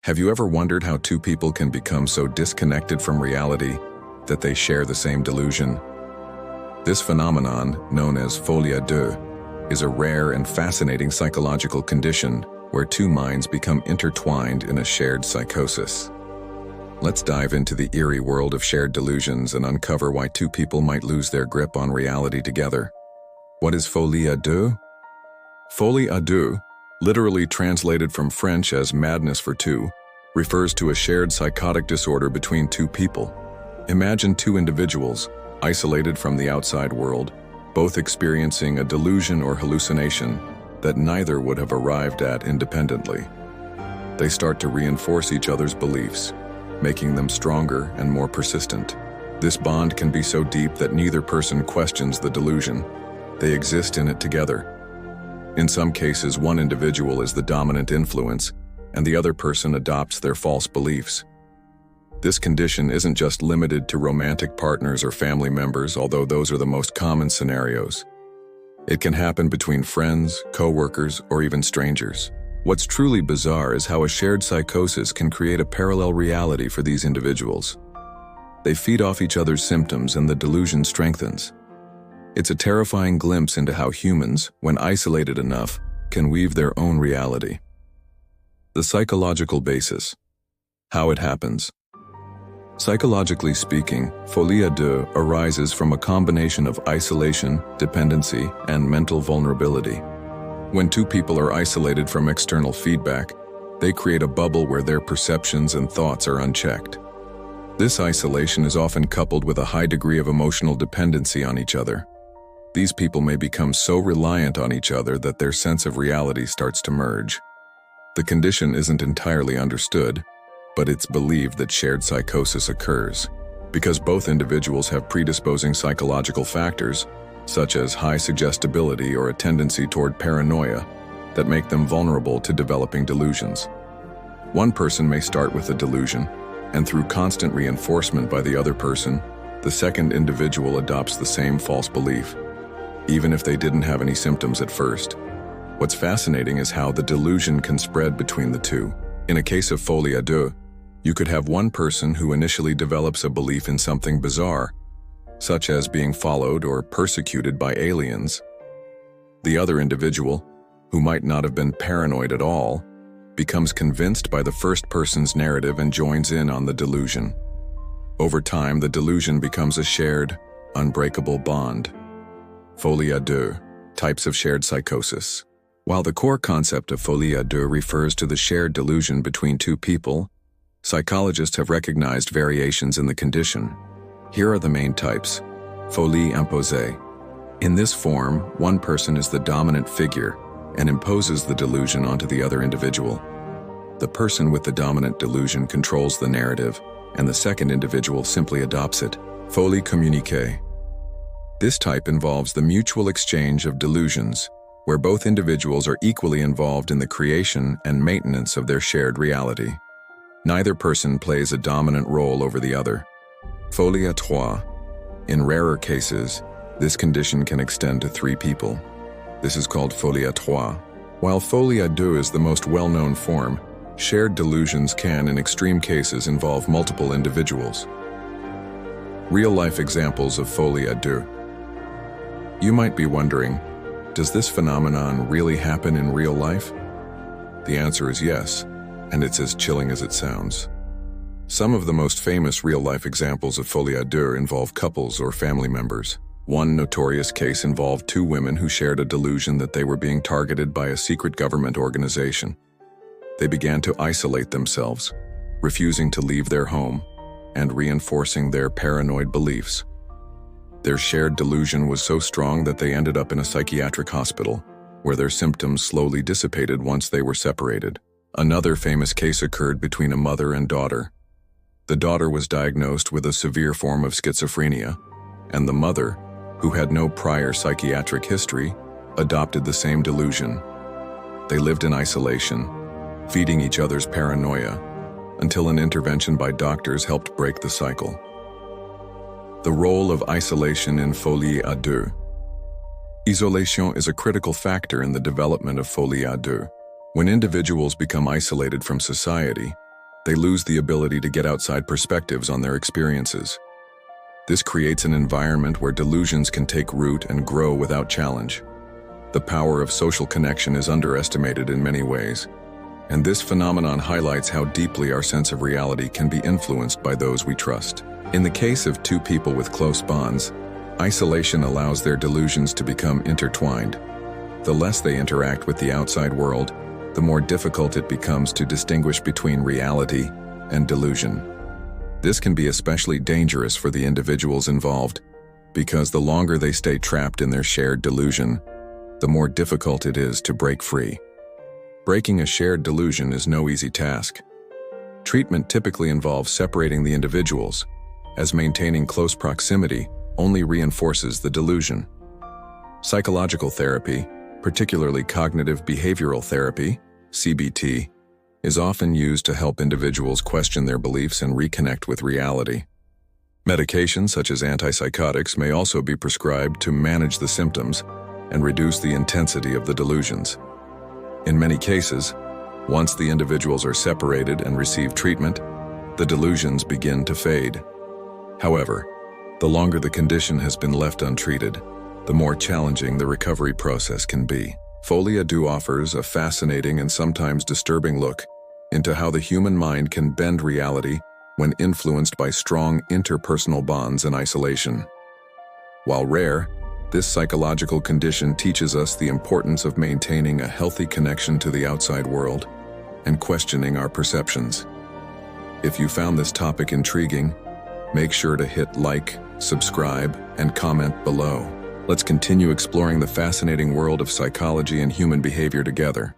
Have you ever wondered how two people can become so disconnected from reality that they share the same delusion? This phenomenon, known as Folie Deux, is a rare and fascinating psychological condition where two minds become intertwined in a shared psychosis. Let's dive into the eerie world of shared delusions and uncover why two people might lose their grip on reality together. What is Folie à deux? Folie à deux, literally translated from French as madness for two, refers to a shared psychotic disorder between two people. Imagine two individuals, isolated from the outside world, both experiencing a delusion or hallucination that neither would have arrived at independently. They start to reinforce each other's beliefs, making them stronger and more persistent. This bond can be so deep that neither person questions the delusion. They exist in it together. In some cases, one individual is the dominant influence, and the other person adopts their false beliefs. This condition isn't just limited to romantic partners or family members, although those are the most common scenarios. It can happen between friends, co-workers, or even strangers. What's truly bizarre is how a shared psychosis can create a parallel reality for these individuals. They feed off each other's symptoms and the delusion strengthens. It's a terrifying glimpse into how humans, when isolated enough, can weave their own reality. The psychological basis. How it happens. Psychologically speaking, Folie à deux arises from a combination of isolation, dependency, and mental vulnerability. When two people are isolated from external feedback, they create a bubble where their perceptions and thoughts are unchecked. This isolation is often coupled with a high degree of emotional dependency on each other. These people may become so reliant on each other that their sense of reality starts to merge. The condition isn't entirely understood, but it's believed that shared psychosis occurs because both individuals have predisposing psychological factors, such as high suggestibility or a tendency toward paranoia, that make them vulnerable to developing delusions. One person may start with a delusion, and through constant reinforcement by the other person, the second individual adopts the same false belief, even if they didn't have any symptoms at first. What's fascinating is how the delusion can spread between the two. In a case of Folie à deux, you could have one person who initially develops a belief in something bizarre, such as being followed or persecuted by aliens. The other individual, who might not have been paranoid at all, becomes convinced by the first person's narrative and joins in on the delusion. Over time, the delusion becomes a shared, unbreakable bond. Folie à deux, types of shared psychosis. While the core concept of Folie à deux refers to the shared delusion between two people, psychologists have recognized variations in the condition. Here are the main types. Folie imposée. In this form, one person is the dominant figure and imposes the delusion onto the other individual. The person with the dominant delusion controls the narrative, and the second individual simply adopts it. Folie communiquée. This type involves the mutual exchange of delusions, where both individuals are equally involved in the creation and maintenance of their shared reality. Neither person plays a dominant role over the other. Folie à trois. In rarer cases, this condition can extend to three people. This is called folie à trois. While folie à deux is the most well-known form, shared delusions can, in extreme cases, involve multiple individuals. Real-life examples of folie à deux. You might be wondering, does this phenomenon really happen in real life? The answer is yes, and it's as chilling as it sounds. Some of the most famous real-life examples of folie à deux involve couples or family members. One notorious case involved two women who shared a delusion that they were being targeted by a secret government organization. They began to isolate themselves, refusing to leave their home, and reinforcing their paranoid beliefs. Their shared delusion was so strong that they ended up in a psychiatric hospital, where their symptoms slowly dissipated once they were separated. Another famous case occurred between a mother and daughter. The daughter was diagnosed with a severe form of schizophrenia, and the mother, who had no prior psychiatric history, adopted the same delusion. They lived in isolation, feeding each other's paranoia, until an intervention by doctors helped break the cycle. The role of isolation in Folie à deux. Isolation is a critical factor in the development of Folie à deux. When individuals become isolated from society, they lose the ability to get outside perspectives on their experiences. This creates an environment where delusions can take root and grow without challenge. The power of social connection is underestimated in many ways, and this phenomenon highlights how deeply our sense of reality can be influenced by those we trust. In the case of two people with close bonds, isolation allows their delusions to become intertwined. The less they interact with the outside world, the more difficult it becomes to distinguish between reality and delusion. This can be especially dangerous for the individuals involved, because the longer they stay trapped in their shared delusion, the more difficult it is to break free. Breaking a shared delusion is no easy task. Treatment typically involves separating the individuals, as maintaining close proximity only reinforces the delusion. Psychological therapy, particularly cognitive behavioral therapy, CBT, is often used to help individuals question their beliefs and reconnect with reality. Medications such as antipsychotics may also be prescribed to manage the symptoms and reduce the intensity of the delusions. In many cases, once the individuals are separated and receive treatment, the delusions begin to fade. However, the longer the condition has been left untreated, the more challenging the recovery process can be. Folie Deux offers a fascinating and sometimes disturbing look into how the human mind can bend reality when influenced by strong interpersonal bonds and isolation. While rare, this psychological condition teaches us the importance of maintaining a healthy connection to the outside world and questioning our perceptions. If you found this topic intriguing, make sure to hit like, subscribe, and comment below. Let's continue exploring the fascinating world of psychology and human behavior together.